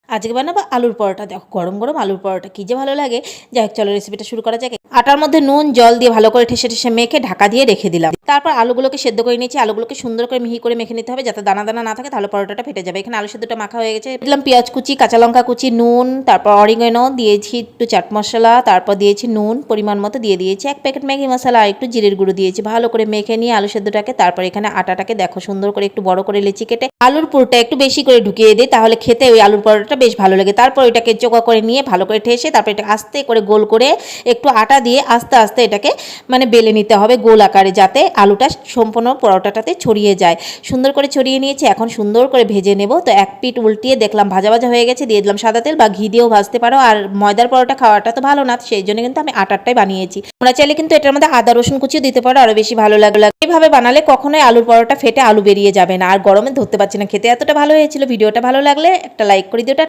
আজকে বানাবো আলুর পরোটা। দেখো গরম গরম আলুর পরোটা কী যে ভালো লাগে। যাই হোক চলো রেসিপিটা শুরু করা যাক। আটার মধ্যে নুন জল দিয়ে ভালো করে ঠেসে ঠেসে মেখে ঢাকা দিয়ে রেখে দিলাম। তারপর আলুগুলোকে সেদ্ধ করে নিয়েছি। আলুগুলোকে সুন্দর করে মিহি করে মেখে নিতে হবে, যাতে দানা দানা না থাকে, তাহলে পরোটাটা ফেটে যাবে। এখানে আলু সেদ্ধটা মাখা হয়ে গেছে। দিলাম পেঁয়াজ কুচি, কাঁচা লঙ্কা কুচি, নুন, তারপর অরিগেনো দিয়েছি, একটু চাট মশলা, তারপর দিয়েছি নুন পরিমাণ মতো, দিয়ে দিয়েছি 1 প্যাকেট ম্যাগি মশলা আর একটু জিরের গুঁড়ো দিয়েছি। ভালো করে মেখে নিয়ে আলু সেদ্ধটাকে, তারপর এখানে আটাটাকে দেখো সুন্দর করে একটু বড় করে লেচি কেটে আলুর পুরটা একটু বেশি করে ঢুকিয়ে দিই, তাহলে খেতে ওই আলুর পরোটাটা বেশ ভালো লাগে। তারপর এটাকে চোখা করে নিয়ে ভালো করে ঠেসে তারপর এটা আস্তে করে গোল করে একটু আটা দিয়ে আস্তে আস্তে এটাকে মানে বেলে নিতে হবে গোল আকারে, যাতে আলুটা সম্পূর্ণ পরোটাটাতে ছড়িয়ে যায়। সুন্দর করে ছড়িয়ে নিয়েছি। এখন সুন্দর করে ভেজে নেব। তো এক পিঠ উল্টিয়ে দেখলাম ভাজা ভাজা হয়ে গেছে, দিয়ে দিলাম সাদা তেল, বা ঘি দিয়েও ভাজতে পারো। আর ময়দার পরোটা খাওয়াটা তো ভালো না, সেই জন্য কিন্তু আমি আটারটাই বানিয়েছি। তোমরা চাইলে কিন্তু এটার মধ্যে আদা রসুন কুচিও দিতে পারো, আরও বেশি ভালো লাগে। এইভাবে বানালে কখনোই আলুর পরোটা ফেটে আলু বেরিয়ে যাবে না। আর গরমে ধরতে পারছি না, খেতে এতটা ভালো হয়েছিল। ভিডিওটা ভালো লাগলে একটা লাইক করে দিও।